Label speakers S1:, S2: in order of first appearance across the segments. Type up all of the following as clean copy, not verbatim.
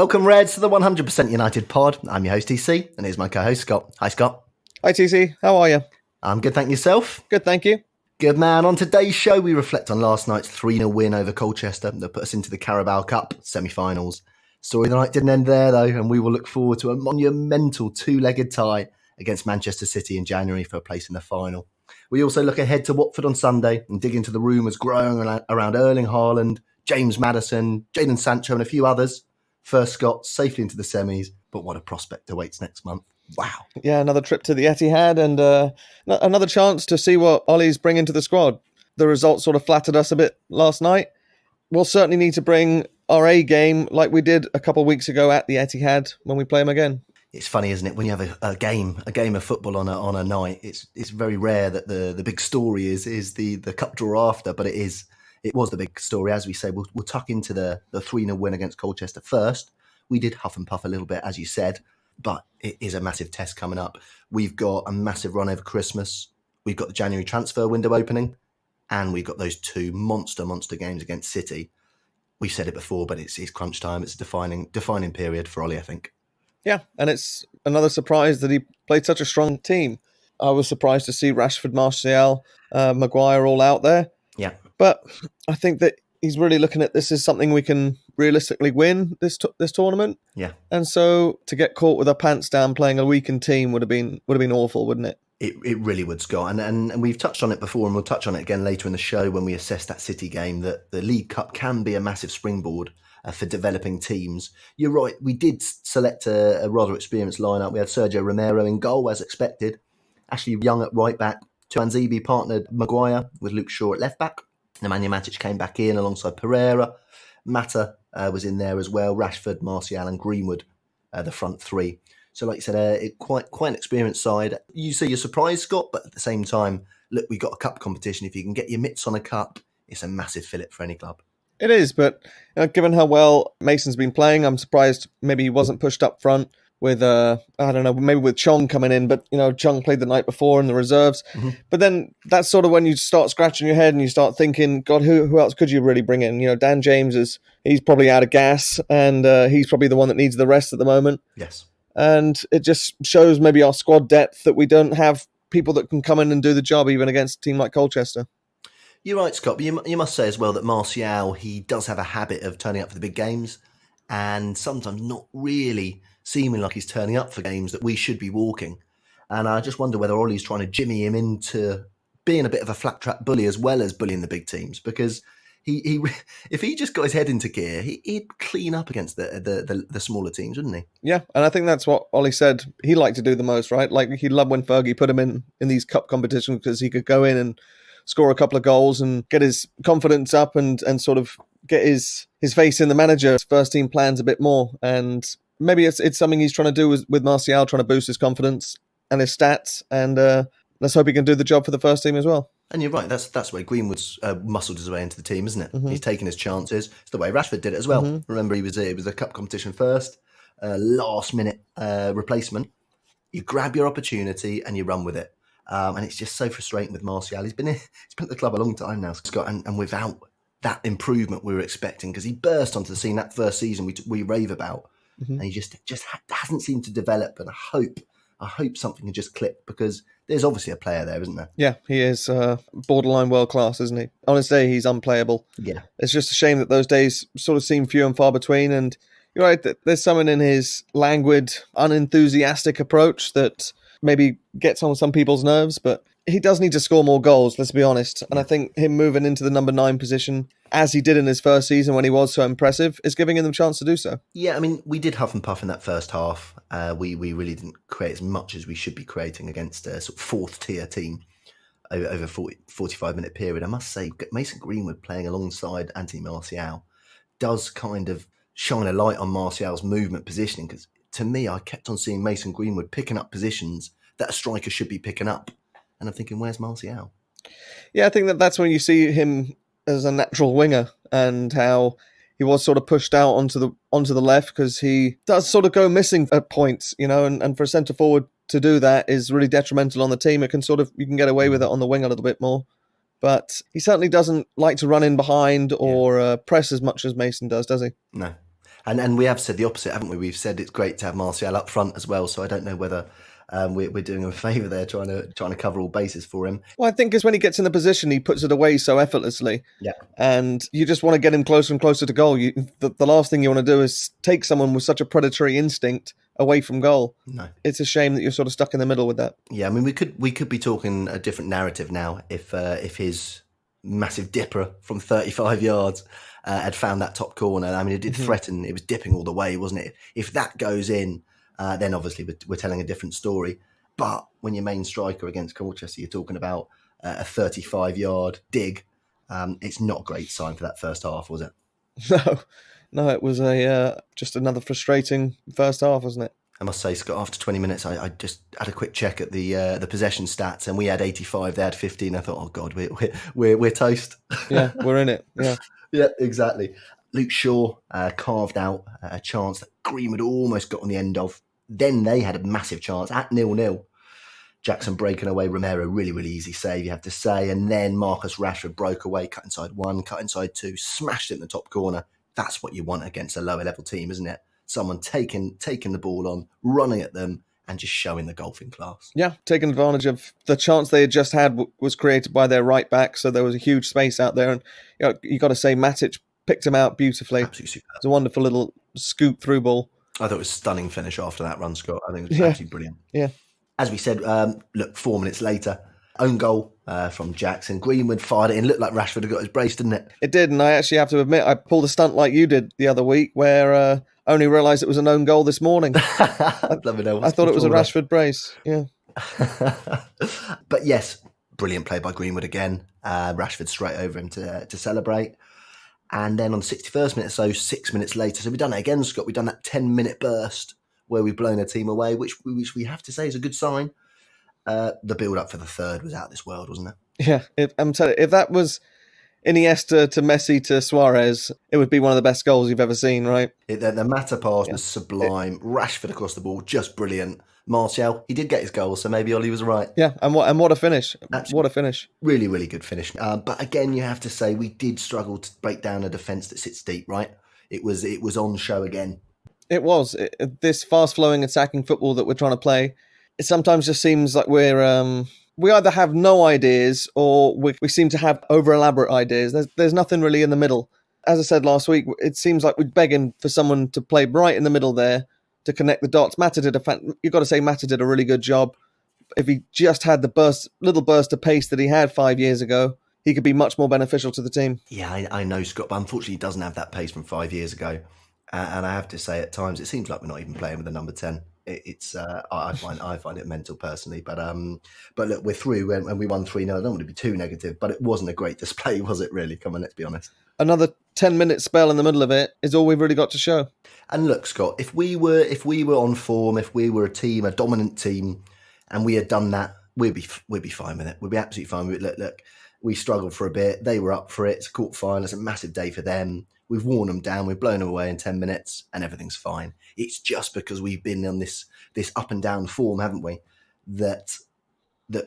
S1: Welcome, Reds, to the 100% United pod. I'm your host, TC, and here's my co-host, Scott. Hi, Scott.
S2: Hi, TC. How are you?
S1: I'm good, thank you. Yourself?
S2: Good, thank you.
S1: Good, man. On today's show, we reflect on last night's 3-0 win over Colchester that put us into the Carabao Cup semi-finals. Story of the night didn't end there, though, and we will look forward to a monumental two-legged tie against Manchester City in January for a place in the final. We also look ahead to Watford on Sunday and dig into the rumours growing around Erling Haaland, James Maddison, Sancho, and a few others. First, Scott, safely into the semis, but what a prospect awaits next month. Wow.
S2: Yeah, another trip to the Etihad and another chance to see what Ollie's bringing to the squad. The results sort of flattered us a bit last night. We'll certainly need to bring our A game like we did a couple of weeks ago at the Etihad when we play them again.
S1: It's funny, isn't it, when you have a game of football on a night, it's very rare that the big story is the cup draw after, but it was the big story. As we say, we'll tuck into the 3-0 win against Colchester first. We did huff and puff a little bit, as you said, but it is a massive test coming up. We've got a massive run over Christmas. We've got the January transfer window opening, and we've got those two monster games against City. We've said it before, but it's crunch time. It's a defining period for Ollie, I think.
S2: Yeah, and it's another surprise that he played such a strong team. I was surprised to see Rashford, Martial, Maguire all out there.
S1: Yeah.
S2: But I think that he's really looking at this as something we can realistically win this tournament.
S1: Yeah.
S2: And so to get caught with our pants down playing a weakened team would have been awful, wouldn't it?
S1: It really would, Scott. And we've touched on it before, and we'll touch on it again later in the show when we assess that City game, that the League Cup can be a massive springboard for developing teams. You're right, we did select a rather experienced lineup. We had Sergio Romero in goal, as expected. Ashley Young at right back. Tuanzebe partnered Maguire with Luke Shaw at left back. Nemanja Matic came back in alongside Pereira. Mata was in there as well. Rashford, Martial and Greenwood, the front three. So like you said, quite an experienced side. You say you're surprised, Scott, but at the same time, look, we've got a cup competition. If you can get your mitts on a cup, it's a massive fillip for any club.
S2: It is, but given how well Mason's been playing, I'm surprised maybe he wasn't pushed up front with, maybe with Chong coming in, but, Chong played the night before in the reserves. Mm-hmm. But then that's sort of when you start scratching your head and you start thinking, God, who else could you really bring in? Dan James he's probably out of gas, and he's probably the one that needs the rest at the moment.
S1: Yes.
S2: And it just shows maybe our squad depth that we don't have people that can come in and do the job even against a team like Colchester.
S1: You're right, Scott, but you must say as well that Martial, he does have a habit of turning up for the big games and sometimes not really seeming like he's turning up for games that we should be walking. And I just wonder whether Ollie's trying to jimmy him into being a bit of a flat trap bully as well as bullying the big teams, because he if he just got his head into gear, he'd clean up against the smaller teams, wouldn't he?
S2: Yeah, and I think that's what Ollie said he liked to do the most, right? Like, he loved when Fergie put him in these cup competitions because he could go in and score a couple of goals and get his confidence up and sort of get his face in the manager's first team plans a bit more. And maybe it's something he's trying to do with Martial, trying to boost his confidence and his stats. And let's hope he can do the job for the first team as well. And
S1: you're right, that's where Greenwood's muscled his way into the team, isn't it? Mm-hmm. He's taken his chances. It's the way Rashford did it as well. Mm-hmm. Remember, it was a cup competition first, last minute replacement. You grab your opportunity and you run with it. And it's just so frustrating with Martial. He's been at the club a long time now, Scott, and without that improvement we were expecting, because he burst onto the scene that first season we rave about, mm-hmm. and he just hasn't seemed to develop. And I hope something can just click, because there's obviously a player there, isn't there?
S2: Yeah, he is borderline world class, isn't he? On his day, he's unplayable.
S1: Yeah, it's
S2: just a shame that those days sort of seem few and far between. And you're right, there's something in his languid, unenthusiastic approach that maybe gets on some people's nerves, but he does need to score more goals, let's be honest. And I think him moving into the number 9 position, as he did in his first season when he was so impressive, is giving him the chance to do so.
S1: Yeah, I mean, we did huff and puff in that first half. We really didn't create as much as we should be creating against a sort of fourth tier team over a 45-minute period. I must say, Mason Greenwood playing alongside Anthony Martial does kind of shine a light on Martial's movement positioning, because to me, I kept on seeing Mason Greenwood picking up positions that a striker should be picking up. And I'm thinking, where's Martial?
S2: Yeah, I think that's when you see him as a natural winger, and how he was sort of pushed out onto the left, because he does sort of go missing at points, and for a centre forward to do that is really detrimental on the team. It can you can get away with it on the wing a little bit more. But he certainly doesn't like to run in behind or press as much as Mason does he?
S1: No. And we have said the opposite, haven't we? We've said it's great to have Martial up front as well. So I don't know whether we're doing him a favour there, trying to cover all bases for him.
S2: Well, I think it's when he gets in the position, he puts it away so effortlessly.
S1: Yeah.
S2: And you just want to get him closer and closer to goal. The last thing you want to do is take someone with such a predatory instinct away from goal.
S1: No.
S2: It's a shame that you're sort of stuck in the middle with that.
S1: Yeah, I mean, we could be talking a different narrative now if his massive dipper from 35 yards had found that top corner. I mean, it did threaten. It was dipping all the way, wasn't it? If that goes in, then obviously we're telling a different story. But when your main striker against Colchester, you're talking about a 35-yard dig. It's not a great sign for that first half, was it?
S2: No, it was just another frustrating first half, wasn't it?
S1: I must say, Scott, after 20 minutes, I just had a quick check at the possession stats, and we had 85, they had 15. I thought, oh God, we're toast.
S2: Yeah, we're in it. Yeah,
S1: yeah, exactly. Luke Shaw carved out a chance that Greenwood almost got on the end of. Then they had a massive chance at 0-0. Jackson breaking away, Romero, really, really easy save, you have to say. And then Marcus Rashford broke away, cut inside one, cut inside two, smashed it in the top corner. That's what you want against a lower level team, isn't it? Someone taking the ball on, running at them, and just showing the golfing class.
S2: Yeah, taking advantage of the chance they had just had was created by their right back, so there was a huge space out there. And you got to say, Matic picked him out beautifully.
S1: Absolutely superb.
S2: It was a wonderful little scoop through ball.
S1: I thought it was a stunning finish after that run, Scott. I think it was absolutely brilliant.
S2: Yeah.
S1: As we said, look, 4 minutes later, own goal from Jackson. Greenwood fired it in. Looked like Rashford had got his brace, didn't it?
S2: It did, and I actually have to admit, I pulled a stunt like you did the other week where I only realised it was an own goal this morning. I thought it was a Rashford brace. Yeah.
S1: But yes, brilliant play by Greenwood again. Rashford straight over him to celebrate. And then on the 61st minute, so 6 minutes later, so we've done it again, Scott. We've done that 10-minute burst where we've blown a team away, which we have to say is a good sign. The build-up for the third was out of this world, wasn't it?
S2: Yeah, I'm telling you, if that was Iniesta to Messi to Suarez, it would be one of the best goals you've ever seen, right?
S1: The Mata pass was sublime. Rashford across the ball, just brilliant. Martial, he did get his goal, so maybe Ollie was right.
S2: Yeah, and what a finish.
S1: Absolutely.
S2: What a finish.
S1: Really, really good finish. But again, you have to say we did struggle to break down a defence that sits deep, right? It was on show again.
S2: It was. This fast-flowing attacking football that we're trying to play, it sometimes just seems like we either have no ideas or we seem to have over-elaborate ideas. There's nothing really in the middle. As I said last week, it seems like we're begging for someone to play right in the middle there to connect the dots. You've got to say Mata did a really good job. If he just had the little burst of pace that he had 5 years ago, he could be much more beneficial to the team.
S1: Yeah, I know, Scott, but unfortunately he doesn't have that pace from 5 years ago. And I have to say, at times, it seems like we're not even playing with the number 10. I find it mental personally, but look, we're through and we won 3-0. I don't want to be too negative, but it wasn't a great display, was it? Really? Come on, let's be honest.
S2: Another 10-minute spell in the middle of it is all we've really got to show.
S1: And look, Scott, if we were on form, if we were a dominant team, and we had done that, we'd be fine with it. We'd be absolutely fine with it. Look, we struggled for a bit. They were up for it. It's a quarter final. It's a massive day for them. We've worn them down. We've blown them away in 10 minutes, and everything's fine. It's just because we've been on this up and down form, haven't we? That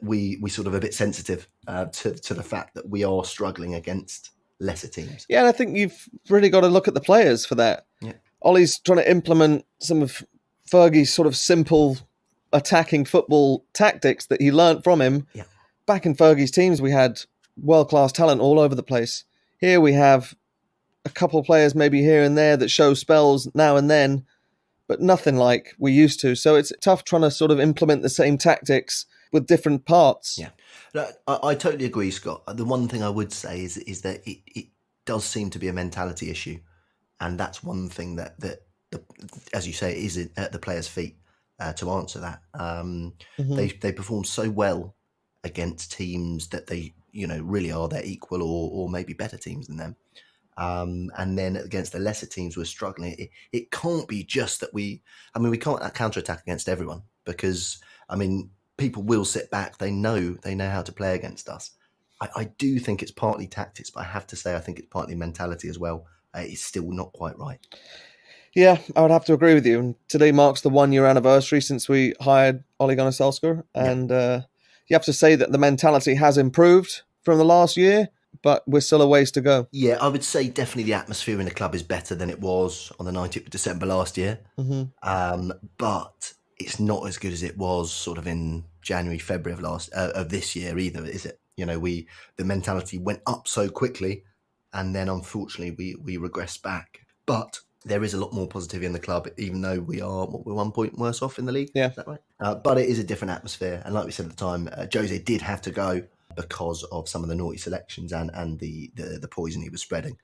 S1: we sort of a bit sensitive to the fact that we are struggling against lesser teams.
S2: Yeah, and I think you've really got to look at the players for that.
S1: Yeah.
S2: Ollie's trying to implement some of Fergie's sort of simple attacking football tactics that he learnt from him.
S1: Yeah.
S2: Back in Fergie's teams, we had world-class talent all over the place. Here we have a couple of players maybe here and there that show spells now and then, but nothing like we used to. So it's tough trying to sort of implement the same tactics with different parts.
S1: Yeah, I totally agree, Scott. The one thing I would say is that it does seem to be a mentality issue, and that's one thing that as you say, is at the players' feet to answer that. They perform so well against teams that they really are their equal or maybe better teams than them. And then against the lesser teams, we're struggling. It can't be just that we can't counter-attack against everyone because, people will sit back. They know how to play against us. I do think it's partly tactics, but I have to say I think it's partly mentality as well. It's still not quite right.
S2: Yeah, I would have to agree with you. And today marks the 1-year anniversary since we hired Ole Gunnar Solskjaer. And you have to say that the mentality has improved from the last year. but we're still a ways to go.
S1: Yeah, I would say definitely the atmosphere in the club is better than it was on the 19th of December last year. But it's not as good as it was sort of in January, February of this year either, is it? The mentality went up so quickly, and then unfortunately we regressed back. But there is a lot more positivity in the club, even though we're 1 point worse off in the league.
S2: Yeah.
S1: Is that right? But it is a different atmosphere, and like we said at the time, Jose did have to go because of some of the naughty selections and the poison he was spreading.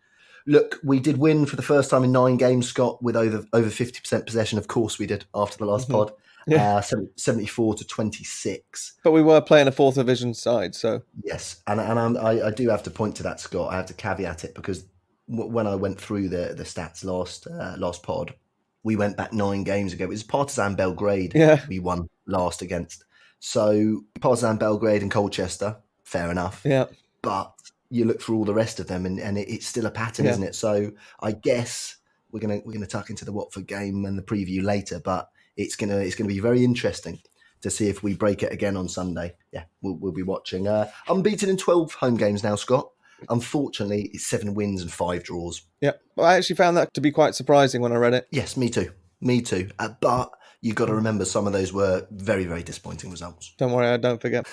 S1: Look, we did win for the first time in 9 games, Scott, with over 50% possession. Of course we did after the last pod. 74-26.
S2: But we were playing a 4th division side, so...
S1: Yes, and I do have to point to that, Scott. I have to caveat it because when I went through the stats last pod, we went back 9 games ago. It was Partizan Belgrade we won last against. So Partizan Belgrade and Colchester, fair enough.
S2: Yeah.
S1: But you look through all the rest of them, and it's still a pattern, isn't it? So I guess we're gonna tuck into the Watford game and the preview later, but it's gonna be very interesting to see if we break it again on Sunday. Yeah, we'll be watching. Unbeaten in 12 home games now, Scott. Unfortunately, it's 7 wins and 5 draws.
S2: Yeah, well, I actually found that to be quite surprising when I read it.
S1: Yes, me too. But you've got to remember some of those were very, very disappointing results.
S2: Don't worry, I don't forget.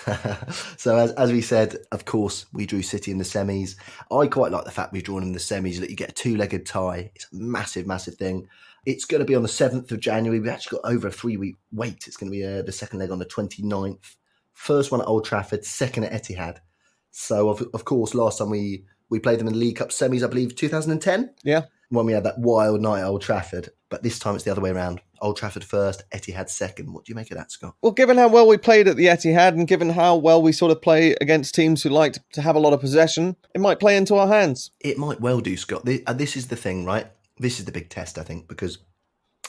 S1: So as we said, of course, we drew City in the semis. I quite like the fact we've drawn in the semis, that you get a 2-legged tie. It's a massive, massive thing. It's going to be on the 7th of January. We've actually got over a 3-week wait. It's going to be the second leg on the 29th. First one at Old Trafford, second at Etihad. So, of course, last time we played them in the League Cup semis, I believe, 2010?
S2: Yeah.
S1: When we had that wild night at Old Trafford. But this time it's the other way around. Old Trafford first, Etihad second. What do you make of that, Scott?
S2: Well, given how well we played at the Etihad and given how well we sort of play against teams who like to have a lot of possession, it might play into our hands.
S1: It might well do, Scott. This is the thing, right? This is the big test, I think, because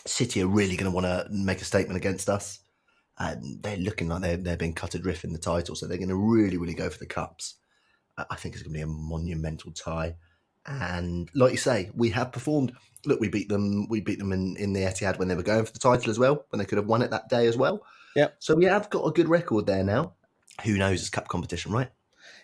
S1: City are really going to want to make a statement against us. They're looking like they're being cut adrift in the title, so they're going to really, really go for the cups. I think it's going to be a monumental tie. And like you say, we have performed. Look, we beat them in the Etihad when they were going for the title as well, when they could have won it that day as well.
S2: Yeah.
S1: So we have got a good record there now. Who knows? It's cup competition, right?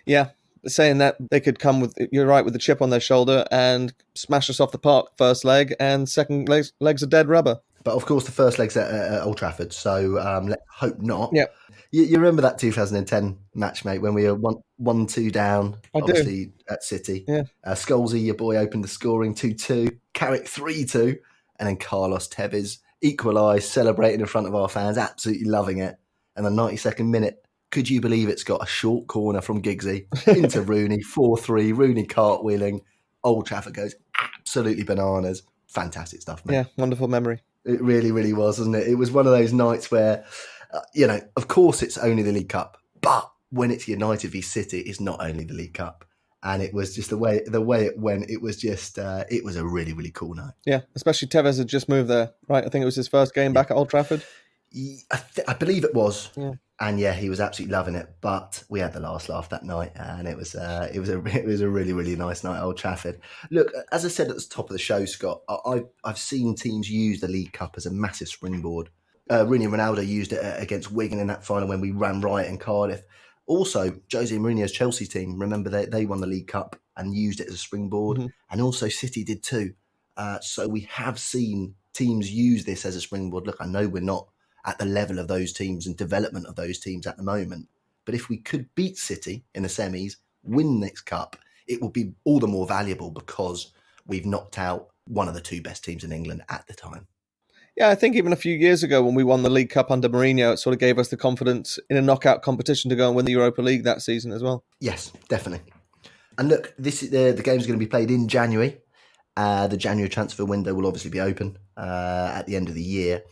S2: Yeah. Saying that they could come with, you're right, with the chip on their shoulder and smash us off the park first leg, and second legs are dead rubber.
S1: But of course, the first leg's at Old Trafford, so let's hope not.
S2: Yeah.
S1: You remember that 2010 match, mate, when we were 1-2 down, obviously, at City.
S2: Yeah.
S1: Scholesy, your boy, opened the scoring 2-2, Carrick 3-2, and then Carlos Tevez equalised, celebrating in front of our fans, absolutely loving it. And the 92nd minute, could you believe it's got a short corner from Giggsy into Rooney, 4-3, Rooney cartwheeling, Old Trafford goes absolutely bananas. Fantastic stuff, mate.
S2: Yeah, wonderful memory.
S1: It really, really was, wasn't it? It was one of those nights where, of course it's only the League Cup, but when it's United v City, it's not only the League Cup. And it was just the way it went. It was just, it was a really, really cool night.
S2: Yeah, especially Tevez had just moved there, right? I think it was his first game back at Old Trafford.
S1: I believe it was.
S2: Yeah.
S1: And yeah, he was absolutely loving it. But we had the last laugh that night, and it was a really, really nice night at Old Trafford. Look, as I said at the top of the show, Scott, I've seen teams use the League Cup as a massive springboard. Rooney and Ronaldo used it against Wigan in that final when we ran riot in Cardiff. Also, Jose Mourinho's Chelsea team, remember they won the League Cup and used it as a springboard. Mm-hmm. And also City did too. So we have seen teams use this as a springboard. Look, I know we're not at the level of those teams and development of those teams at the moment. But if we could beat City in the semis, win this cup, it will be all the more valuable because we've knocked out one of the 2 best teams in England at the time.
S2: Yeah, I think even a few years ago when we won the League Cup under Mourinho, it sort of gave us the confidence in a knockout competition to go and win the Europa League that season as well.
S1: Yes, definitely. And look, this is the game's going to be played in January. The January transfer window will obviously be open at the end of the year.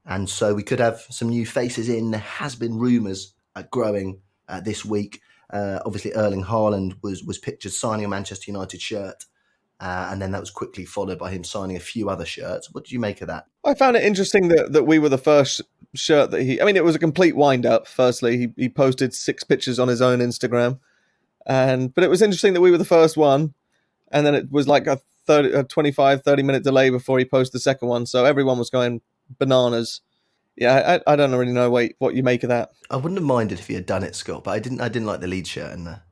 S1: And so we could have some new faces in. There has been rumours growing this week. Obviously, Erling Haaland was pictured signing a Manchester United shirt. And then that was quickly followed by him signing a few other shirts. What did you make of that?
S2: I found it interesting that we were the first shirt that it was a complete wind-up, firstly. He posted 6 pictures on his own Instagram. But it was interesting that we were the first one. And then it was like a 25, 30-minute delay before he posted the second one. So everyone was going bananas. Yeah, I don't really know what you make of that.
S1: I wouldn't have minded if he had done it, Scott, but I didn't like the Leeds shirt in there.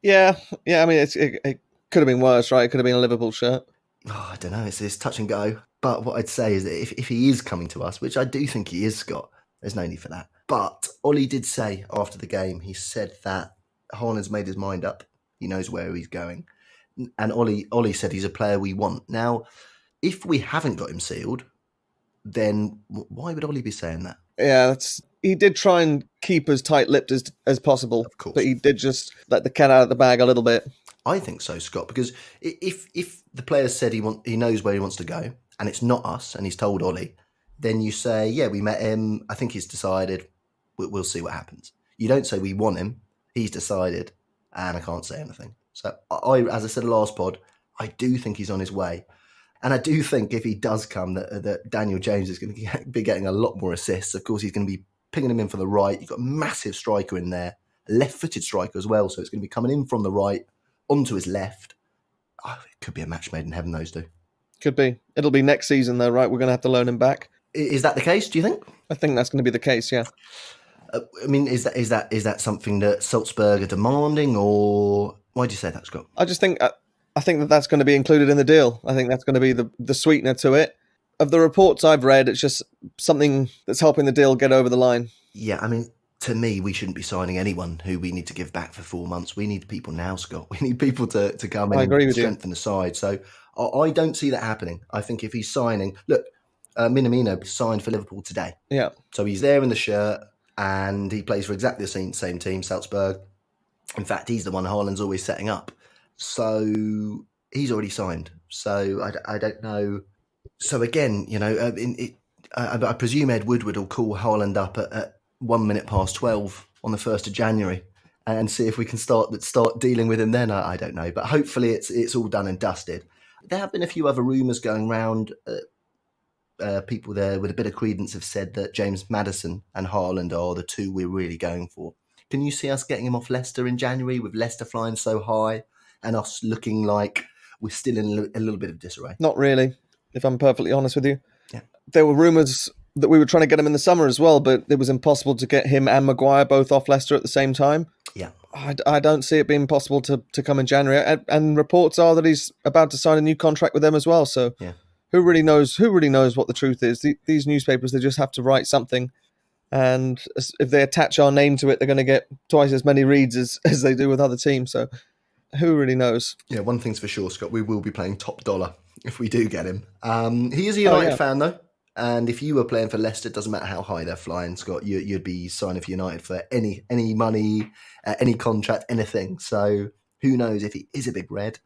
S2: Yeah. I mean, it could have been worse, right? It could have been a Liverpool shirt.
S1: Oh, I don't know. It's touch and go. But what I'd say is that if he is coming to us, which I do think he is, Scott, there's no need for that. But Ollie did say after the game, he said that Haaland's made his mind up. He knows where he's going. And Ollie said he's a player we want. Now, if we haven't got him sealed, then why would Ollie be saying that?
S2: Yeah, he did try and keep as tight-lipped as possible,
S1: Of course.
S2: but he did just let the cat out of the bag a little bit.
S1: I think so, Scott, because if the player said he knows where he wants to go, and it's not us, and he's told Ollie, then you say, yeah, we met him. I think he's decided. We'll see what happens. You don't say we want him. He's decided, and I can't say anything. So as I said last pod, I do think he's on his way. And I do think if he does come, that Daniel James is going to be getting a lot more assists. Of course, he's going to be pinging him in from the right. You've got a massive striker in there, a left-footed striker as well. So it's going to be coming in from the right onto his left. Oh, it could be a match made in heaven, those two.
S2: Could be. It'll be next season, though, right? We're going to have to loan him back.
S1: Is that the case, do you think?
S2: I think that's going to be the case, yeah.
S1: I mean, is that something that Salzburg are demanding, or why do you say that, Scott?
S2: I just think... I think that's going to be included in the deal. I think that's going to be the sweetener to it. Of the reports I've read, it's just something that's helping the deal get over the line.
S1: Yeah, I mean, to me, we shouldn't be signing anyone who we need to give back for 4 months. We need people now, Scott. We need people to come in and strengthen the side. So I don't see that happening. I think if he's signing... Look, Minamino signed for Liverpool today.
S2: Yeah.
S1: So he's there in the shirt, and he plays for exactly the same team, Salzburg. In fact, he's the one Haaland's always setting up. So he's already signed. So I don't know. So again, I presume Ed Woodward will call Haaland up at 1 minute past 12 on the 1st of January and see if we can start dealing with him then. I don't know. But hopefully it's all done and dusted. There have been a few other rumours going around. People there with a bit of credence have said that James Maddison and Haaland are the two we're really going for. Can you see us getting him off Leicester in January with Leicester flying so high? And us looking like we're still in a little bit of disarray?
S2: Not really, if I'm perfectly honest with you.
S1: Yeah.
S2: There were rumours that we were trying to get him in the summer as well, but it was impossible to get him and Maguire both off Leicester at the same time.
S1: Yeah.
S2: I don't see it being possible to come in January. And reports are that he's about to sign a new contract with them as well. So
S1: yeah.
S2: Who really knows what the truth is? These newspapers, they just have to write something. And if they attach our name to it, they're going to get twice as many reads as they do with other teams. So who really knows?
S1: Yeah, one thing's for sure, Scott. We will be playing top dollar if we do get him. He is a United fan, though. And if you were playing for Leicester, it doesn't matter how high they're flying, Scott. You'd be signing for United for any money, any contract, anything. So who knows? If he is a big red,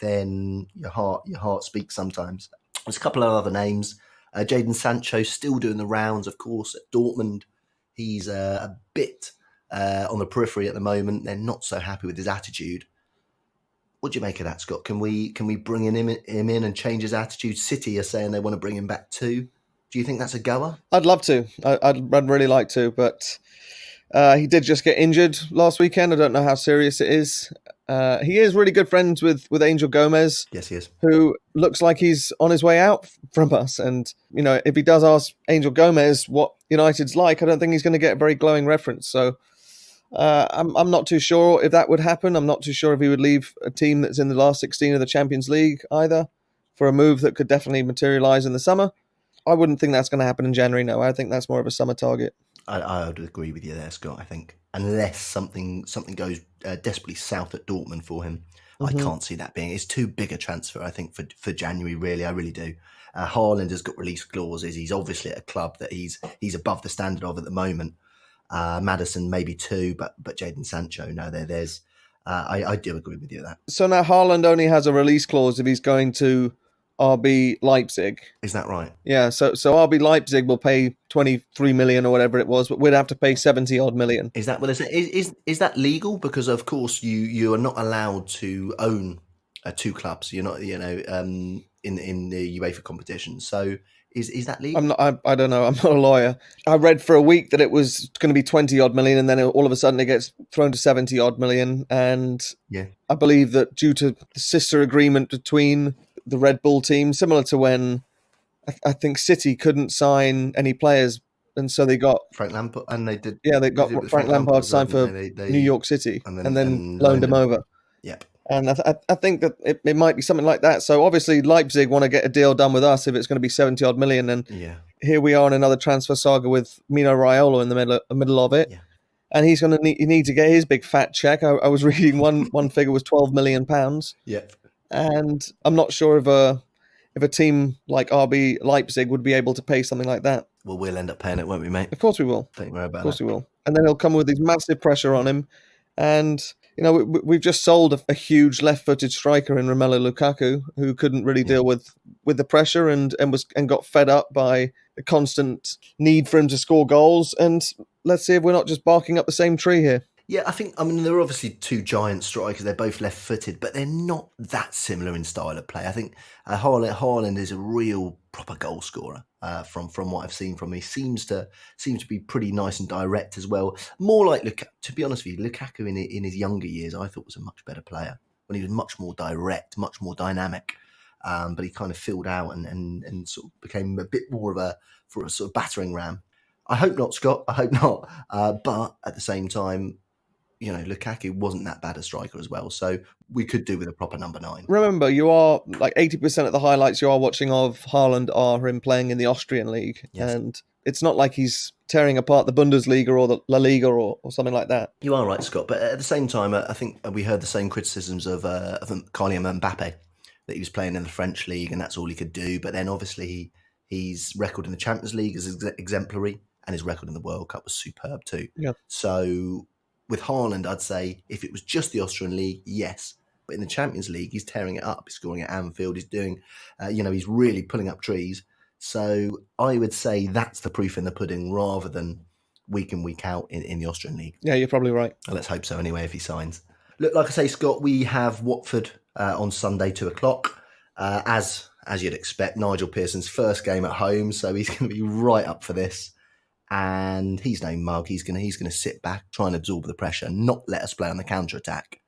S1: then your heart speaks sometimes. There's a couple of other names. Jadon Sancho still doing the rounds, of course, at Dortmund. He's a bit on the periphery at the moment. They're not so happy with his attitude. What do you make of that, Scott? Can we bring him in and change his attitude? City are saying they want to bring him back too. Do you think that's a goer?
S2: I'd love to. I'd really like to, but he did just get injured last weekend. I don't know how serious it is. He is really good friends with Angel Gomez.
S1: Yes, he is.
S2: Who looks like he's on his way out from us. And, if he does ask Angel Gomez what United's like, I don't think he's going to get a very glowing reference. So I'm not too sure if that would happen. I'm not too sure if he would leave a team that's in the last 16 of the Champions League either for a move that could definitely materialise in the summer. I wouldn't think that's going to happen in January, no. I think that's more of a summer target.
S1: I would agree with you there, Scott. I think unless something goes desperately south at Dortmund for him, I can't see that being. It's too big a transfer, I think, for January. Really, I really do. Haaland has got release clauses. He's obviously at a club that he's above the standard of at the moment. Maddison maybe too, but Jadon Sancho, no, there's. I do agree with you with that.
S2: So now Haaland only has a release clause if he's going to RB Leipzig.
S1: Is that right?
S2: Yeah, so RB Leipzig will pay 23 million or whatever it was, but we'd have to pay 70 odd million.
S1: Is that what it is? Is that legal? Because of course you are not allowed to own two clubs. You're not, in the UEFA competition. So is that legal?
S2: I don't know. I'm not a lawyer. I read for a week that it was going to be 20 odd million, and then all of a sudden it gets thrown to 70 odd million. And
S1: yeah,
S2: I believe that due to the sister agreement between the Red Bull team, similar to when I think City couldn't sign any players and so they got
S1: Frank Lampard, and they did.
S2: they got
S1: did it with
S2: Frank Lampard
S1: as well,
S2: signed for
S1: didn't they?
S2: New York City,
S1: and
S2: then loaned him over.
S1: Yep.
S2: And I think that it might be something like that. So obviously Leipzig want to get a deal done with us if it's going to be 70 odd million. And here we are in another transfer saga with Mino Raiola in the middle of it.
S1: Yeah.
S2: And he's going to need to get his big fat check. I was reading one figure was £12 million.
S1: Yep.
S2: And I'm not sure if a team like RB Leipzig would be able to pay something like that.
S1: Well, we'll end up paying it, won't we, mate?
S2: Of course we will.
S1: Don't worry about it.
S2: Of course we will. And then he'll come with this massive pressure on him. And, we've just sold a huge left-footed striker in Romelu Lukaku who couldn't really deal with the pressure and got fed up by the constant need for him to score goals. And let's see if we're not just barking up the same tree here.
S1: Yeah, I mean, they're obviously two giant strikers. They're both left-footed, but they're not that similar in style of play. I think Haaland is a real proper goal scorer. From what I've seen from him, he seems to be pretty nice and direct as well. More like Lukaku. To be honest with you, Lukaku in his younger years, I thought was a much better player when he was much more direct, much more dynamic. But he kind of filled out and sort of became a bit more of a sort of battering ram. I hope not, Scott. I hope not. But at the same time, Lukaku wasn't that bad a striker as well, so we could do with a proper number 9.
S2: Remember, you are like 80% of the highlights you are watching of Haaland are him playing in the Austrian league, and it's not like he's tearing apart the Bundesliga or the La Liga or something like that.
S1: You are right, Scott, but at the same time, I think we heard the same criticisms of Kylian Mbappe, that he was playing in the French league and that's all he could do, but then obviously his record in the Champions League is exemplary, and his record in the World Cup was superb too.
S2: Yeah.
S1: So with Haaland, I'd say if it was just the Austrian league, yes. But in the Champions League, he's tearing it up. He's scoring at Anfield. He's doing, he's really pulling up trees. So I would say that's the proof in the pudding rather than week in, week out in the Austrian league.
S2: Yeah, you're probably right.
S1: And let's hope so anyway if he signs. Look, like I say, Scott, we have Watford on Sunday, 2:00. As you'd expect, Nigel Pearson's first game at home. So he's going to be right up for this. And he's no mug. He's going to sit back, try and absorb the pressure, not let us play on the counter-attack.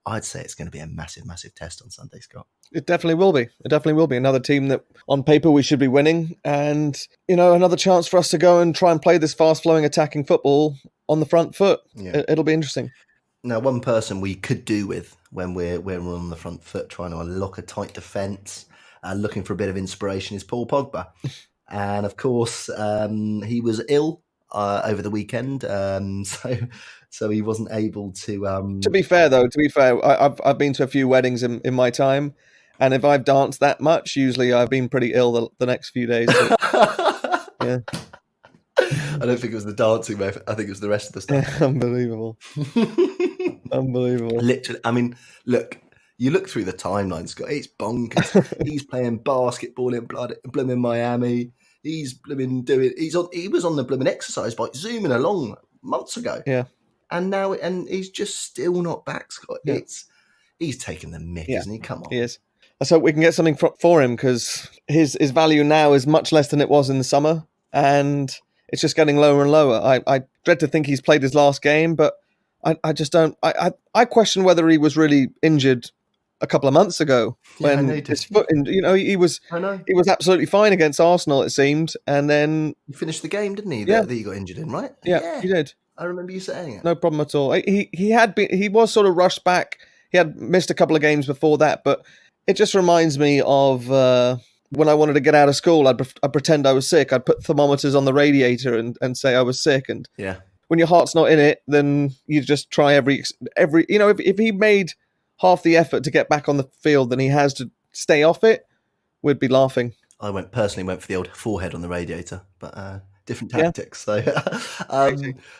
S1: I'd say it's going to be a massive, massive test on Sunday, Scott.
S2: It definitely will be. It definitely will be. Another team that on paper we should be winning. And, another chance for us to go and try and play this fast-flowing attacking football on the front foot. Yeah. It'll be interesting.
S1: Now, one person we could do with when we're on the front foot, trying to unlock a tight defence, looking for a bit of inspiration, is Paul Pogba. And of course, he was ill over the weekend, so he wasn't able to.
S2: To be fair, I've been to a few weddings in my time, and if I've danced that much, usually I've been pretty ill the next few days. Yeah.
S1: I don't think it was the dancing, mate. I think it was the rest of the stuff.
S2: Yeah, unbelievable. Unbelievable.
S1: Literally, I mean, look. You look through the timeline, Scott. It's bonkers. He's playing basketball in blooming Miami. He's blooming he was on the blooming exercise bike, zooming along months ago.
S2: Yeah.
S1: And now, he's just still not back, Scott. Yeah. He's taking the mick, isn't he? Come on.
S2: He is. Let's hope we can get something for him, because his value now is much less than it was in the summer, and it's just getting lower and lower. I dread to think he's played his last game, but I just don't. I question whether he was really injured a couple of months ago when his foot, he was absolutely fine against Arsenal, it seemed, and then
S1: he finished the game, didn't he?
S2: Yeah.
S1: That he got injured in, right?
S2: Yeah, he did.
S1: I remember you saying it.
S2: No problem at all. He was sort of rushed back. He had missed a couple of games before that, but it just reminds me of when I wanted to get out of school. I'd pretend I was sick. I'd put thermometers on the radiator and say I was sick. And when your heart's not in it, then you just try every. If he made half the effort to get back on the field than he has to stay off it, we'd be laughing.
S1: I personally went for the old forehead on the radiator, but different tactics. So,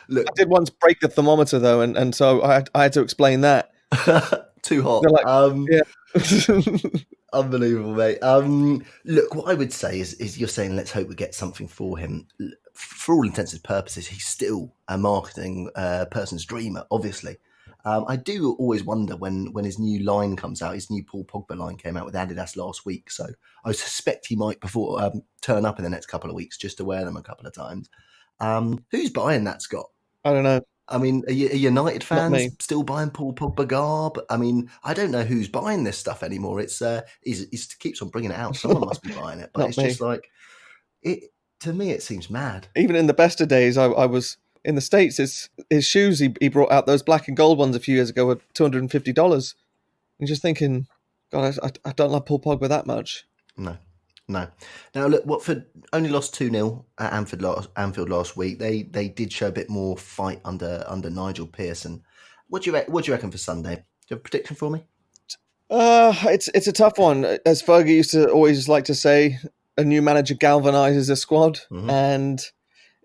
S1: look,
S2: I did once break the thermometer though, and so I had to explain that.
S1: Too hot. Unbelievable, mate. Look, what I would say is you're saying let's hope we get something for him. For all intents and purposes, he's still a marketing person's dreamer, obviously. I do always wonder when his new line comes out. His new Paul Pogba line came out with Adidas last week, so I suspect he might turn up in the next couple of weeks just to wear them a couple of times. Who's buying that, Scott?
S2: I don't know.
S1: I mean, are United fans still buying Paul Pogba garb? I mean, I don't know who's buying this stuff anymore. It's he keeps on bringing it out. Someone must be buying it, but it's just like it. To me, it seems mad.
S2: Even in the best of days, I was in the States. His shoes, he brought out those black and gold ones a few years ago, were $250. And just thinking, God, I don't like Paul Pogba that much.
S1: No. Now, look, Watford only lost 2-0 at Anfield last week. They did show a bit more fight under Nigel Pearson. What do you reckon for Sunday? Do you have a prediction for me?
S2: It's a tough one. As Fergie used to always like to say, a new manager galvanises a squad, and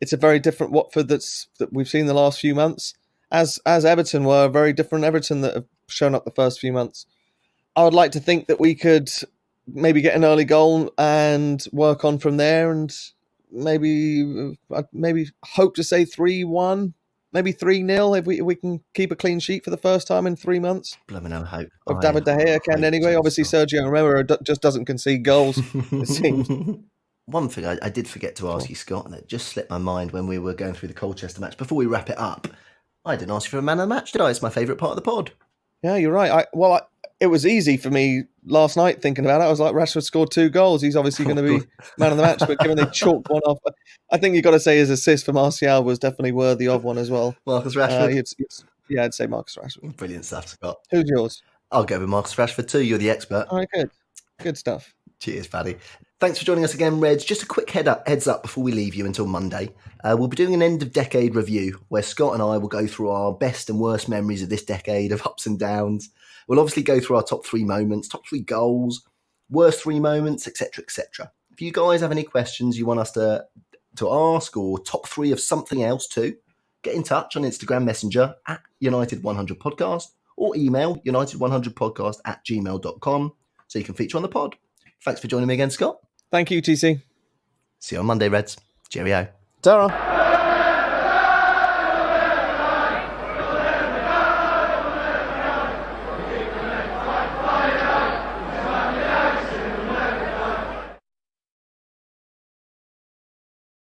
S2: it's a very different Watford that we've seen the last few months. As Everton were a very different Everton that have shown up the first few months. I would like to think that we could maybe get an early goal and work on from there, and maybe hope to say 3-1, maybe 3-0 if we can keep a clean sheet for the first time in 3 months.
S1: Blooming hell, hope.
S2: If David De Gea can anyway. Obviously, Sergio Romero just doesn't concede goals, it seems.
S1: One thing I did forget to ask you, Scott, and it just slipped my mind when we were going through the Colchester match. Before we wrap it up, I didn't ask you for a man of the match, did I? It's my favourite part of the pod.
S2: Yeah, you're right. It was easy for me last night thinking about it. I was like, Rashford scored 2 goals. He's obviously going to be man of the match. But given they chalked one off, I think you've got to say his assist for Martial was definitely worthy of one as well.
S1: Marcus Rashford?
S2: I'd say Marcus Rashford.
S1: Brilliant stuff, Scott.
S2: Who's yours?
S1: I'll go with Marcus Rashford too. You're the expert.
S2: All right, good. Good stuff.
S1: Cheers, Paddy. Thanks for joining us again, Reg. Just a quick heads up before we leave you until Monday. We'll be doing an end-of-decade review where Scott and I will go through our best and worst memories of this decade of ups and downs. We'll obviously go through our top 3 moments, top 3 goals, worst 3 moments, etc., etc. If you guys have any questions you want us to ask, or top 3 of something else too, get in touch on Instagram Messenger at United100podcast or email united100podcast@gmail.com so you can feature on the pod. Thanks for joining me again, Scott.
S2: Thank you, TC.
S1: See you on Monday, Reds. Cheerio.
S2: Ta-ra.